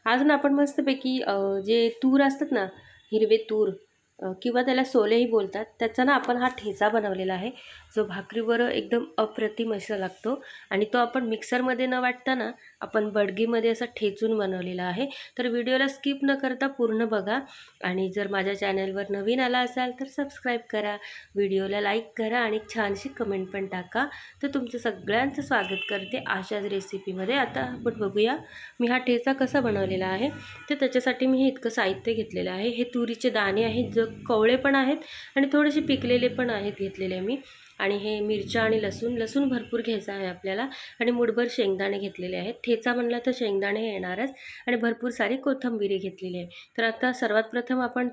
आज ना आपण मस्तपैकी जे तूर असतात ना, हिरवे तूर किंवा त्याला सोलेही बोलतात, त्याचा ना आपण हा ठेचा बनवलेला आहे, जो भाकरीबरोबर एकदम अप्रतिम असा लागतो. आणि तो आपण मिक्सरमध्ये न वाटता ना, आपण बडगीमध्ये असा ठेचून बनवलेला आहे. तर व्हिडिओला स्किप न करता पूर्ण बघा. आणि जर माझ्या चॅनलवर नवीन आला असाल तर सबस्क्राईब करा, व्हिडिओला लाईक करा आणि छानशी कमेंट पण टाका. तर तुमचं सगळ्यांचं स्वागत करते अशाच रेसिपीमध्ये. आता आपण बघूया मी हा ठेचा कसा बनवलेला आहे. तर त्याच्यासाठी मी हे इतकं साहित्य घेतलेलं आहे. हे तुरीचे दाणे आहेत, जो कवळे पण आहेत आणि थोडेसे पिकलेले पण आहेत घेतलेले मी. आणि हे मिरच्या आणि लसूण भरपूर घ्यायचा आहे आपल्याला. आणि मुठभर शेंगदाणे घेतलेले आहेत. ठेचा म्हणला तर शेंगदाणे येणारच. आणि भरपूर सारी कोथिंबीर घेतलेली आहे. तर आता सर्वात प्रथम आपण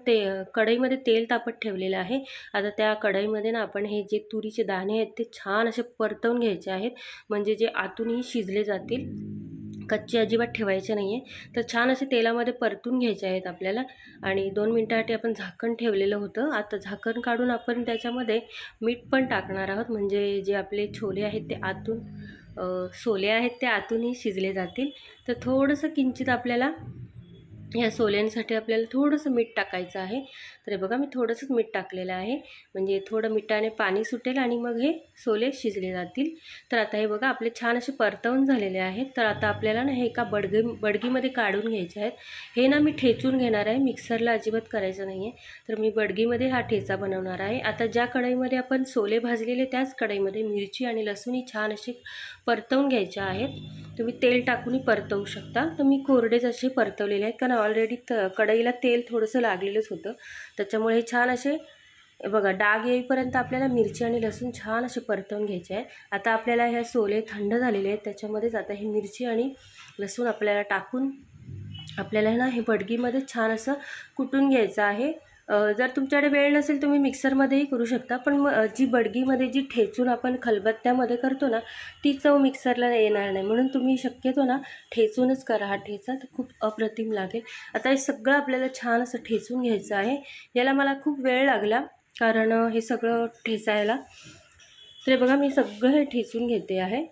कढईमध्ये तेल तापत ठेवलेलं आहे. आता त्या कढईमध्ये ना आपण हे जे तुरीचे दाणे आहेत ते छान असे परतवून घ्यायचे आहेत, म्हणजे जे आतूनही शिजले जातील, कच्चे अजिबात ठेवायचे नाही आहे. तर छान असे तेलामध्ये परतून घ्यायचे आहेत आपल्याला. आणि 2 मिनटासाठी आपण झाकण ठेवलेलं होतं. आता झाकण काढून आपण त्याच्यामध्ये मीठ पण टाकणार आहोत, म्हणजे जे आपले छोले आहेत ते आतून सोले आहेत ते आतूनही शिजले जातील. तर थोडंसं किंचित आपल्याला या सोल्यांसाठी आपल्याला थोडंसं मीठ टाकायचं आहे. तर हे बघा मी थोडंसंच मीठ टाकलेलं आहे, म्हणजे थोडं मिठाने पाणी सुटेल आणि मग हे सोले शिजले जातील. तर आता हे बघा आपले छान असे परतवून झालेले आहेत. तर आता आपल्याला ना हे एका बडगीमध्ये काढून घ्यायचे आहेत. हे ना मी ठेचून घेणार आहे, मिक्सरला अजिबात करायचं नाही आहे. तर मी बडगीमध्ये हा ठेचा बनवणार आहे. आता ज्या कढईमध्ये आपण सोले भाजलेले त्याच कढईमध्ये मिरची आणि लसूणही छान असे परतवून घ्यायचे आहेत. तुम्ही तेल टाकूनही परतवू शकता. तर मी कोरडेच असे परतवलेले आहेत, कारण ऑलरेडी कढईला तेल थोडंसं लागलेलंच होतं. त्याच्यामुळे हे छान असे बघा डाग येईपर्यंत आपल्याला मिरची आणि लसूण छान असे परतवून घ्यायचे आहे. आता आपल्याला ह्या सोले थंड झालेले आहेत, त्याच्यामध्येच आता ही मिरची आणि लसूण आपल्याला टाकून आपल्याला ना हे बडगीमध्ये छान असं कुटून घ्यायचं आहे. जर तुमच्याकडे वेळ नसेल तुम्ही मिक्सरमध्येही करू शकता, पण जी बडगीमध्ये जी ठेचून आपण खलबत्त्यामध्ये करतो ना, ती चव मिक्सरला येणार नाही. म्हणून तुम्ही शक्यतो ना ठेचूनच करा हा ठेचा, तर खूप अप्रतिम लागेल. आता हे सगळं आपल्याला छान असं ठेचून घ्यायचं आहे. याला मला खूप वेळ लागला, कारण हे सगळं ठेचायला. तर बघा मी सगळं हे ठेचून घेते आहे.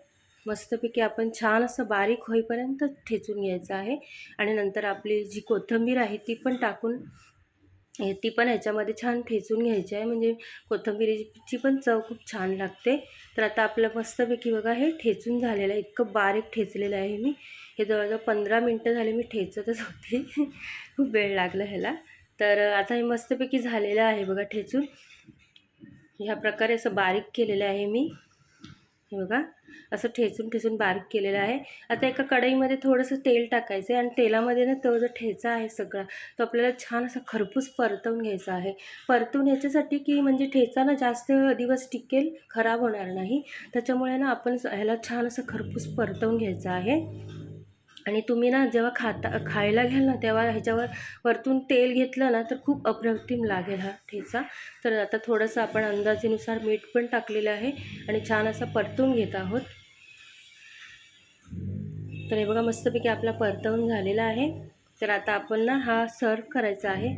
मस्तपैकी आपण छान असं बारीक होईपर्यंत ठेचून घ्यायचं आहे. आणि नंतर आपली जी कोथिंबीर आहे ती पण टाकून ती पण ह्याच्यामध्ये छान ठेचून घ्यायची आहे, म्हणजे कोथिंबीरीची पण चव खूप छान लागते. तर आता आपलं मस्तपैकी बघा हे ठेचून झालेलं आहे, इतकं बारीक ठेचलेलं आहे मी. हे जवळजवळ 15 मिनटं झाले मी ठेचतच होते. खूप वेळ लागला ह्याला. तर आता हे मस्तपैकी झालेलं आहे बघा ठेचून. ह्या प्रकारे असं बारीक केलेलं आहे मी. हे बघा असं ठेचून बारीक केलेलं आहे. आता एका कढईमध्ये थोडंसं तेल टाकायचं आहे आणि तेलामध्ये ना तो जो ठेचा आहे सगळा, तो आपल्याला छान असा खरपूस परतवून घ्यायचा आहे. परतून याच्यासाठी की म्हणजे ठेचा ना जास्त दिवस टिकेल, खराब होणार नाही. त्याच्यामुळे ना आपण ह्याला छान असं खरपूस परतवून घ्यायचं आहे. आणि तुम्ही ना जेव्हा खायला घ्याल ना, तेव्हा ह्याच्यावर वरतून तेल घेतलं ना तर खूप अप्रतिम लागेल हा ठेचा. तर आता थोडंसं आपण अंदाजेनुसार मीठ पण टाकलेलं आहे आणि छान असं परतून घेत आहोत. तर हे बघा मस्तपैकी आपला परतवून झालेला आहे. तर आता आपण ना हा सर्व करायचा आहे.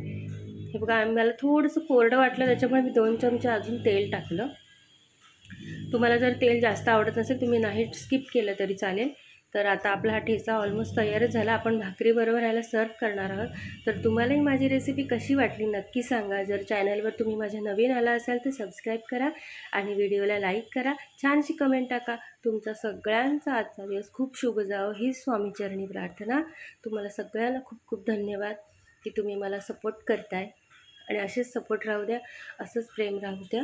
हे बघा मला थोडंसं कोरडं वाटलं, त्याच्यामुळे मी 2 चमचे अजून तेल टाकलं. तुम्हाला जर तेल जास्त आवडत नसेल तुम्ही नाही स्किप केलं तरी चालेल. तर आता आपला हा ठेचा ऑलमोस्ट तयारच झाला. आपण भाकरीबरोबर याला सर्व करणार आहोत. तर तुम्हालाही माझी रेसिपी कशी वाटली नक्की सांगा. जर चॅनलवर तुम्ही माझ्या नवीन आला असाल तर सबस्क्राईब करा आणि व्हिडिओला लाईक करा, छानशी कमेंट टाका. तुमचा सगळ्यांचा आजचा दिवस खूप शुभ जावो ही स्वामीचरणी प्रार्थना. तुम्हाला सगळ्यांना खूप खूप धन्यवाद की तुम्ही मला सपोर्ट करताय. आणि असेच सपोर्ट राहू द्या, असंच प्रेम राहू द्या.